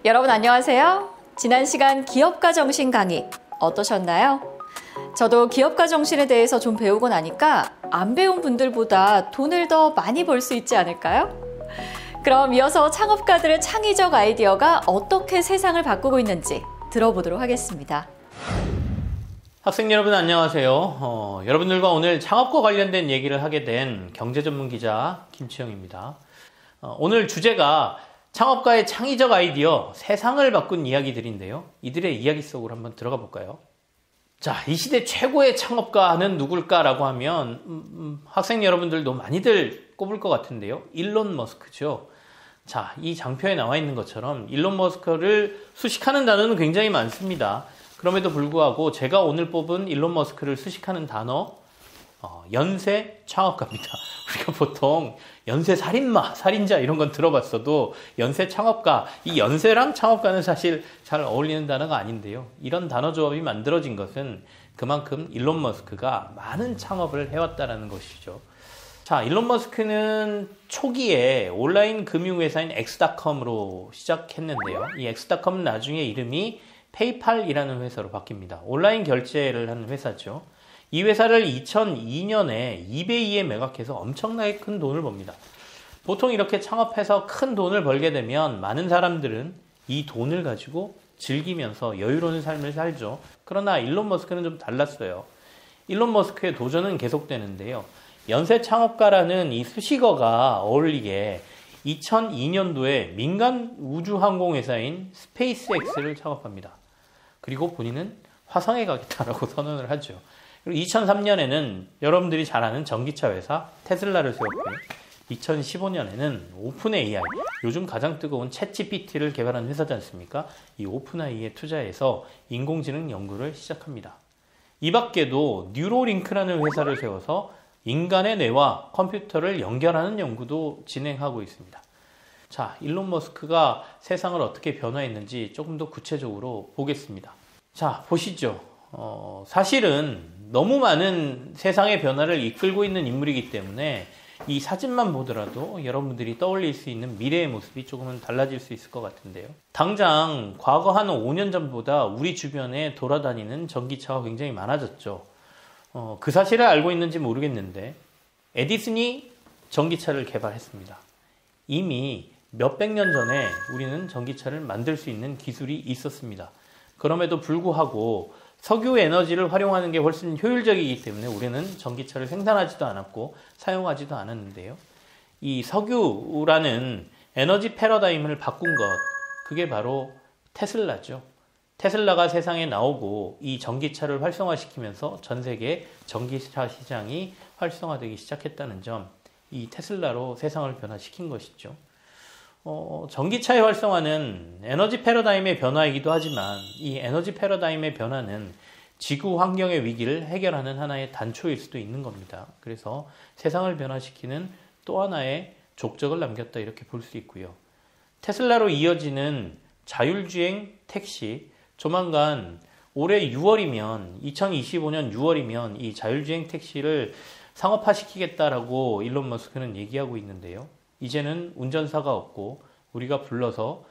여러분 안녕하세요. 지난 시간 기업가 정신 강의 어떠셨나요? 저도 기업가 정신에 대해서 좀 배우고 나니까 안 배운 분들보다 돈을 더 많이 벌 수 있지 않을까요? 그럼 이어서 창업가들의 창의적 아이디어가 어떻게 세상을 바꾸고 있는지 들어보도록 하겠습니다. 학생 여러분 안녕하세요. 여러분들과 오늘 창업과 관련된 얘기를 하게 된 경제 전문 기자 김치영입니다. 오늘 주제가 창업가의 창의적 아이디어, 세상을 바꾼 이야기들인데요. 이들의 이야기 속으로 한번 들어가 볼까요? 자, 이 시대 최고의 창업가는 누굴까라고 하면 학생 여러분들도 많이들 꼽을 것 같은데요. 일론 머스크죠. 자, 이 장표에 나와 있는 것처럼 일론 머스크를 수식하는 단어는 굉장히 많습니다. 그럼에도 불구하고 제가 오늘 뽑은 일론 머스크를 수식하는 단어, 연쇄 창업가입니다. 우리가 보통 연쇄 살인마, 살인자 이런 건 들어봤어도 연쇄 창업가, 이 연쇄랑 창업가는 사실 잘 어울리는 단어가 아닌데요. 이런 단어 조합이 만들어진 것은 그만큼 일론 머스크가 많은 창업을 해왔다는 것이죠. 자, 일론 머스크는 초기에 온라인 금융회사인 엑스닷컴으로 시작했는데요. 이 엑스닷컴은 나중에 이름이 페이팔이라는 회사로 바뀝니다. 온라인 결제를 하는 회사죠. 이 회사를 2002년에 이베이에 매각해서 엄청나게 큰 돈을 법니다. 보통 이렇게 창업해서 큰 돈을 벌게 되면 많은 사람들은 이 돈을 가지고 즐기면서 여유로운 삶을 살죠. 그러나 일론 머스크는 좀 달랐어요. 일론 머스크의 도전은 계속되는데요. 연쇄 창업가라는 이 수식어가 어울리게 2002년도에 민간 우주항공회사인 스페이스X를 창업합니다. 그리고 본인은 화성에 가겠다라고 선언을 하죠. 그리고 2003년에는 여러분들이 잘 아는 전기차 회사 테슬라를 세웠고요. 2015년에는 오픈 AI, 요즘 가장 뜨거운 챗GPT를 개발한 회사지 않습니까? 이 오픈 AI에 투자해서 인공지능 연구를 시작합니다. 이 밖에도 뉴로링크라는 회사를 세워서 인간의 뇌와 컴퓨터를 연결하는 연구도 진행하고 있습니다. 자, 일론 머스크가 세상을 어떻게 변화했는지 조금 더 구체적으로 보겠습니다. 자, 보시죠. 사실은 너무 많은 세상의 변화를 이끌고 있는 인물이기 때문에 이 사진만 보더라도 여러분들이 떠올릴 수 있는 미래의 모습이 조금은 달라질 수 있을 것 같은데요. 당장 과거 한 5년 전보다 우리 주변에 돌아다니는 전기차가 굉장히 많아졌죠. 그 사실을 알고 있는지 모르겠는데 에디슨이 전기차를 개발했습니다. 이미 몇백 년 전에 우리는 전기차를 만들 수 있는 기술이 있었습니다. 그럼에도 불구하고 석유 에너지를 활용하는 게 훨씬 효율적이기 때문에 우리는 전기차를 생산하지도 않았고 사용하지도 않았는데요. 이 석유라는 에너지 패러다임을 바꾼 것, 그게 바로 테슬라죠. 테슬라가 세상에 나오고 이 전기차를 활성화시키면서 전 세계 전기차 시장이 활성화되기 시작했다는 점, 이 테슬라로 세상을 변화시킨 것이죠. 전기차의 활성화는 에너지 패러다임의 변화이기도 하지만 이 에너지 패러다임의 변화는 지구 환경의 위기를 해결하는 하나의 단초일 수도 있는 겁니다. 그래서 세상을 변화시키는 또 하나의 족적을 남겼다 이렇게 볼 수 있고요. 테슬라로 이어지는 자율주행 택시, 조만간 올해 6월이면 2025년 6월이면 이 자율주행 택시를 상업화시키겠다라고 일론 머스크는 얘기하고 있는데요. 이제는 운전사가 없고 우리가 불러서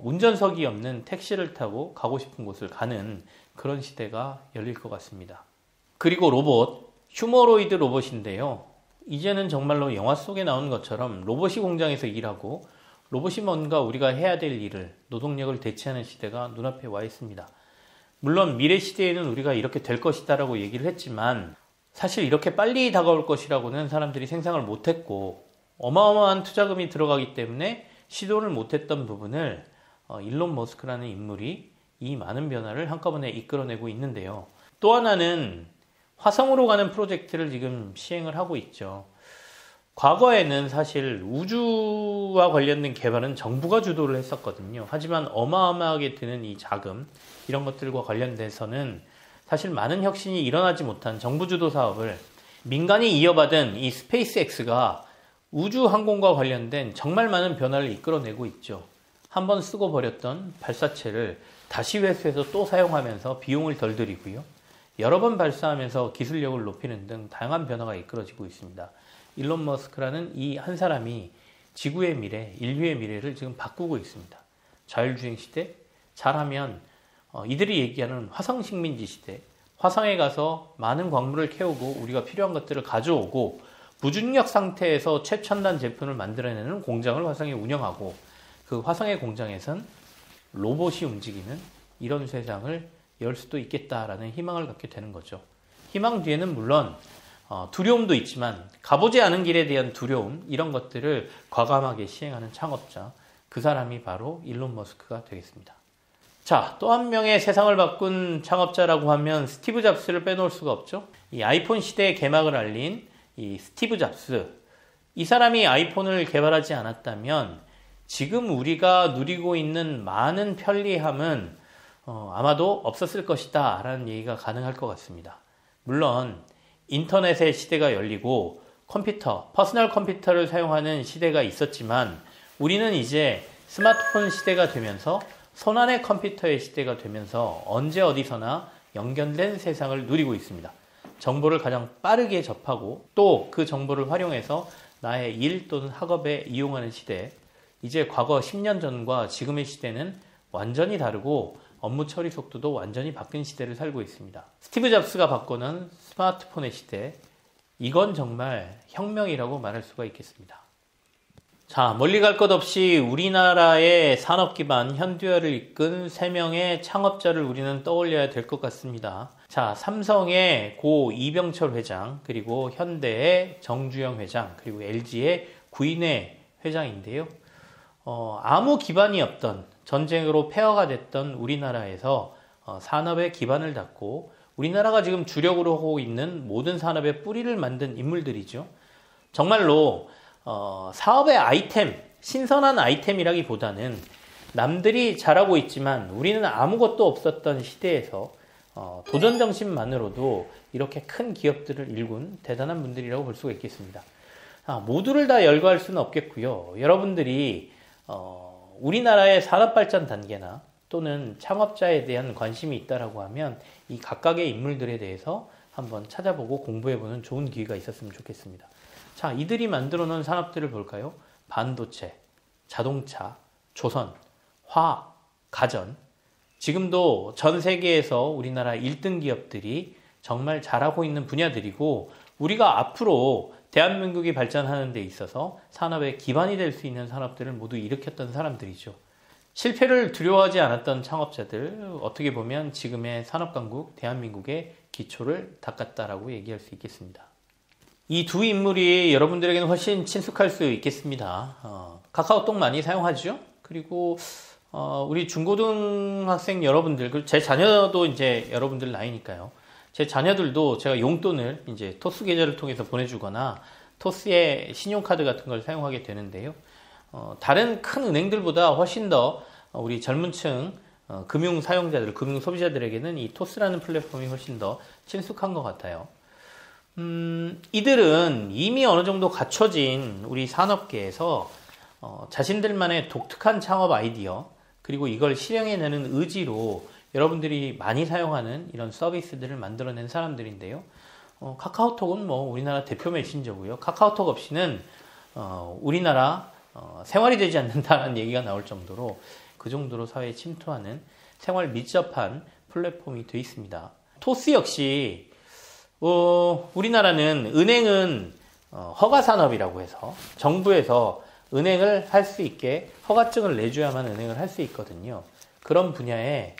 운전석이 없는 택시를 타고 가고 싶은 곳을 가는 그런 시대가 열릴 것 같습니다. 그리고 로봇, 휴머로이드 로봇인데요. 이제는 정말로 영화 속에 나오는 것처럼 로봇이 공장에서 일하고 로봇이 뭔가 우리가 해야 될 일을, 노동력을 대체하는 시대가 눈앞에 와 있습니다. 물론 미래 시대에는 우리가 이렇게 될 것이다 라고 얘기를 했지만 사실 이렇게 빨리 다가올 것이라고는 사람들이 생각을 못했고 어마어마한 투자금이 들어가기 때문에 시도를 못했던 부분을 일론 머스크라는 인물이 이 많은 변화를 한꺼번에 이끌어내고 있는데요. 또 하나는 화성으로 가는 프로젝트를 지금 시행을 하고 있죠. 과거에는 사실 우주와 관련된 개발은 정부가 주도를 했었거든요. 하지만 어마어마하게 드는 이 자금, 이런 것들과 관련돼서는 사실 많은 혁신이 일어나지 못한 정부 주도 사업을 민간이 이어받은 이 스페이스X가 우주 항공과 관련된 정말 많은 변화를 이끌어내고 있죠. 한번 쓰고 버렸던 발사체를 다시 회수해서 또 사용하면서 비용을 덜 들이고요. 여러 번 발사하면서 기술력을 높이는 등 다양한 변화가 이끌어지고 있습니다. 일론 머스크라는 이 한 사람이 지구의 미래, 인류의 미래를 지금 바꾸고 있습니다. 자율주행 시대, 잘하면 이들이 얘기하는 화성식민지 시대, 화성에 가서 많은 광물을 캐오고 우리가 필요한 것들을 가져오고 무중력 상태에서 최첨단 제품을 만들어내는 공장을 화성에 운영하고 그 화성의 공장에선 로봇이 움직이는 이런 세상을 열 수도 있겠다라는 희망을 갖게 되는 거죠. 희망 뒤에는 물론 두려움도 있지만 가보지 않은 길에 대한 두려움, 이런 것들을 과감하게 시행하는 창업자, 그 사람이 바로 일론 머스크가 되겠습니다. 자, 또 한 명의 세상을 바꾼 창업자라고 하면 스티브 잡스를 빼놓을 수가 없죠. 이 아이폰 시대의 개막을 알린 이 스티브 잡스, 이 사람이 아이폰을 개발하지 않았다면 지금 우리가 누리고 있는 많은 편리함은 아마도 없었을 것이다 라는 얘기가 가능할 것 같습니다. 물론 인터넷의 시대가 열리고 컴퓨터, 퍼스널 컴퓨터를 사용하는 시대가 있었지만 우리는 이제 스마트폰 시대가 되면서 손안의 컴퓨터의 시대가 되면서 언제 어디서나 연결된 세상을 누리고 있습니다. 정보를 가장 빠르게 접하고 또 그 정보를 활용해서 나의 일 또는 학업에 이용하는 시대, 이제 과거 10년 전과 지금의 시대는 완전히 다르고 업무 처리 속도도 완전히 바뀐 시대를 살고 있습니다. 스티브 잡스가 바꾸는 스마트폰의 시대, 이건 정말 혁명이라고 말할 수가 있겠습니다. 자, 멀리 갈 것 없이 우리나라의 산업 기반 현대화를 이끈 3명의 창업자를 우리는 떠올려야 될 것 같습니다. 자, 삼성의 고 이병철 회장, 그리고 현대의 정주영 회장, 그리고 LG의 구인혜 회장인데요. 아무 기반이 없던, 전쟁으로 폐허가 됐던 우리나라에서 산업의 기반을 닦고 우리나라가 지금 주력으로 하고 있는 모든 산업의 뿌리를 만든 인물들이죠. 정말로 사업의 아이템, 신선한 아이템이라기보다는 남들이 잘하고 있지만 우리는 아무것도 없었던 시대에서 도전정신만으로도 이렇게 큰 기업들을 일군 대단한 분들이라고 볼 수가 있겠습니다. 모두를 다 열거할 수는 없겠고요. 여러분들이 우리나라의 산업발전 단계나 또는 창업자에 대한 관심이 있다라고 하면 이 각각의 인물들에 대해서 한번 찾아보고 공부해보는 좋은 기회가 있었으면 좋겠습니다. 자, 이들이 만들어 놓은 산업들을 볼까요? 반도체, 자동차, 조선, 화학, 가전. 지금도 전 세계에서 우리나라 1등 기업들이 정말 잘하고 있는 분야들이고 우리가 앞으로 대한민국이 발전하는 데 있어서 산업의 기반이 될 수 있는 산업들을 모두 일으켰던 사람들이죠. 실패를 두려워하지 않았던 창업자들, 어떻게 보면 지금의 산업강국 대한민국의 기초를 닦았다라고 얘기할 수 있겠습니다. 이 두 인물이 여러분들에게는 훨씬 친숙할 수 있겠습니다. 카카오톡 많이 사용하죠? 그리고 우리 중고등학생 여러분들, 그리고 제 자녀도 이제 여러분들 나이니까요. 제 자녀들도 제가 용돈을 이제 토스 계좌를 통해서 보내주거나 토스의 신용카드 같은 걸 사용하게 되는데요. 다른 큰 은행들보다 훨씬 더 우리 젊은 층 금융 사용자들, 금융 소비자들에게는 이 토스라는 플랫폼이 훨씬 더 친숙한 것 같아요. 이들은 이미 어느 정도 갖춰진 우리 산업계에서 자신들만의 독특한 창업 아이디어, 그리고 이걸 실행해내는 의지로 여러분들이 많이 사용하는 이런 서비스들을 만들어낸 사람들인데요. 카카오톡은 뭐 우리나라 대표 메신저고요. 카카오톡 없이는 우리나라 생활이 되지 않는다는 얘기가 나올 정도로 그 정도로 사회에 침투하는 생활 밀접한 플랫폼이 되어 있습니다. 토스 역시 우리나라는 은행은 허가산업이라고 해서 정부에서 은행을 할 수 있게 허가증을 내줘야만 은행을 할 수 있거든요. 그런 분야에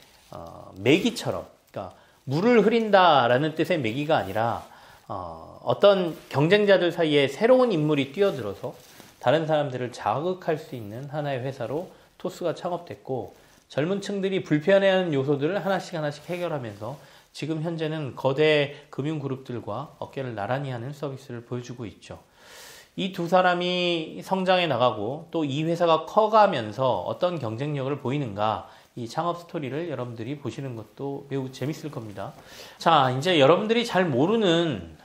매기처럼, 그러니까 물을 흐린다라는 뜻의 매기가 아니라 어떤 경쟁자들 사이에 새로운 인물이 뛰어들어서 다른 사람들을 자극할 수 있는 하나의 회사로 토스가 창업됐고, 젊은 층들이 불편해하는 요소들을 하나씩 해결하면서 지금 현재는 거대 금융그룹들과 어깨를 나란히 하는 서비스를 보여주고 있죠. 이 두 사람이 성장해 나가고 또 이 회사가 커가면서 어떤 경쟁력을 보이는가, 이 창업 스토리를 여러분들이 보시는 것도 매우 재밌을 겁니다. 자, 이제 여러분들이 잘 모르는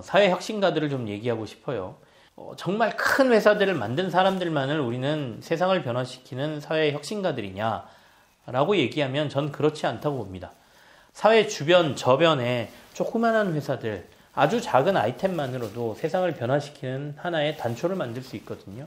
사회 혁신가들을 좀 얘기하고 싶어요. 정말 큰 회사들을 만든 사람들만을 우리는 세상을 변화시키는 사회 혁신가들이냐라고 얘기하면 전 그렇지 않다고 봅니다. 사회 주변 저변에 조그마한 회사들, 아주 작은 아이템만으로도 세상을 변화시키는 하나의 단초를 만들 수 있거든요.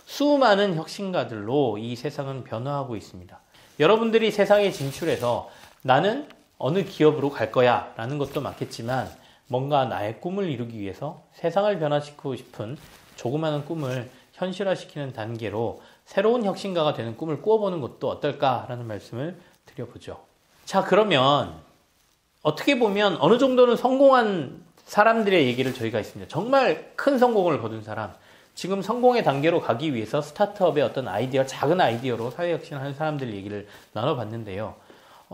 수많은 혁신가들로 이 세상은 변화하고 있습니다. 여러분들이 세상에 진출해서 나는 어느 기업으로 갈 거야 라는 것도 맞겠지만 뭔가 나의 꿈을 이루기 위해서 세상을 변화시키고 싶은 조그마한 꿈을 현실화시키는 단계로 새로운 혁신가가 되는 꿈을 꾸어보는 것도 어떨까라는 말씀을 드려보죠. 자, 그러면 어떻게 보면 어느 정도는 성공한 사람들의 얘기를 저희가 있습니다. 정말 큰 성공을 거둔 사람, 지금 성공의 단계로 가기 위해서 스타트업의 어떤 아이디어, 작은 아이디어로 사회혁신하는 사람들 얘기를 나눠봤는데요.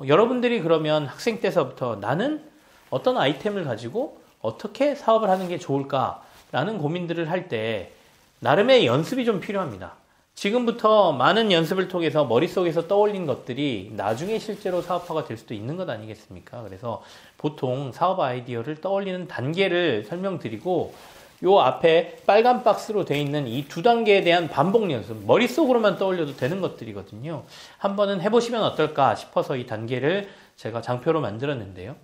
여러분들이 그러면 학생 때서부터 나는 어떤 아이템을 가지고 어떻게 사업을 하는 게 좋을까라는 고민들을 할 때 나름의 연습이 좀 필요합니다. 지금부터 많은 연습을 통해서 머릿속에서 떠올린 것들이 나중에 실제로 사업화가 될 수도 있는 것 아니겠습니까? 그래서 보통 사업 아이디어를 떠올리는 단계를 설명드리고 요 앞에 빨간 박스로 되어 있는 이 두 단계에 대한 반복 연습, 머릿속으로만 떠올려도 되는 것들이거든요. 한번은 해보시면 어떨까 싶어서 이 단계를 제가 장표로 만들었는데요.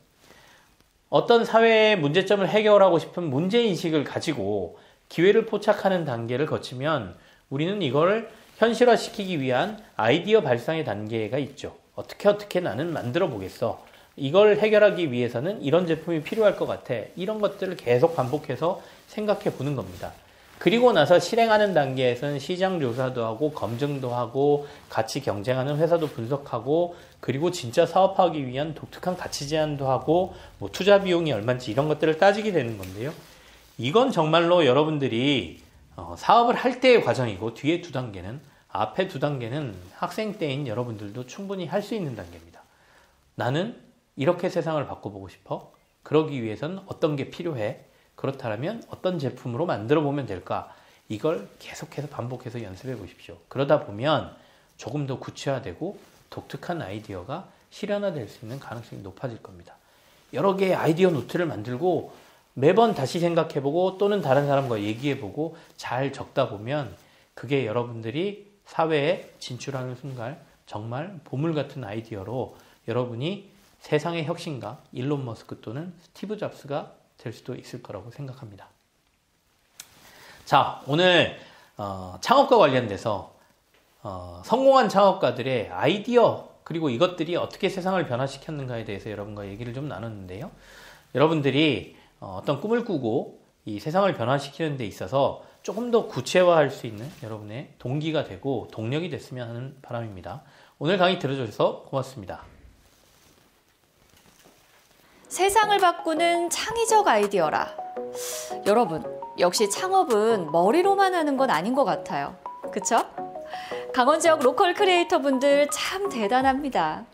어떤 사회의 문제점을 해결하고 싶은 문제인식을 가지고 기회를 포착하는 단계를 거치면 우리는 이걸 현실화시키기 위한 아이디어 발상의 단계가 있죠. 어떻게 나는 만들어 보겠어. 이걸 해결하기 위해서는 이런 제품이 필요할 것 같아. 이런 것들을 계속 반복해서 생각해 보는 겁니다. 그리고 나서 실행하는 단계에서는 시장 조사도 하고 검증도 하고 같이 경쟁하는 회사도 분석하고 그리고 진짜 사업하기 위한 독특한 가치 제안도 하고 뭐 투자 비용이 얼마인지 이런 것들을 따지게 되는 건데요. 이건 정말로 여러분들이 사업을 할 때의 과정이고 뒤에 두 단계는 앞에 두 단계는 학생 때인 여러분들도 충분히 할 수 있는 단계입니다. 나는 이렇게 세상을 바꿔보고 싶어. 그러기 위해서는 어떤 게 필요해? 그렇다면 어떤 제품으로 만들어 보면 될까? 이걸 계속해서 반복해서 연습해 보십시오. 그러다 보면 조금 더 구체화되고 독특한 아이디어가 실현화될 수 있는 가능성이 높아질 겁니다. 여러 개의 아이디어 노트를 만들고 매번 다시 생각해보고 또는 다른 사람과 얘기해보고 잘 적다 보면 그게 여러분들이 사회에 진출하는 순간 정말 보물 같은 아이디어로 여러분이 세상의 혁신가 일론 머스크 또는 스티브 잡스가 될 수도 있을 거라고 생각합니다. 자, 오늘 창업과 관련돼서 성공한 창업가들의 아이디어 그리고 이것들이 어떻게 세상을 변화시켰는가에 대해서 여러분과 얘기를 좀 나눴는데요. 여러분들이 어떤 꿈을 꾸고 이 세상을 변화시키는 데 있어서 조금 더 구체화할 수 있는 여러분의 동기가 되고 동력이 됐으면 하는 바람입니다. 오늘 강의 들어주셔서 고맙습니다. 세상을 바꾸는 창의적 아이디어라. 여러분, 역시 창업은 머리로만 하는 건 아닌 것 같아요. 그쵸? 강원 지역 로컬 크리에이터 분들 참 대단합니다.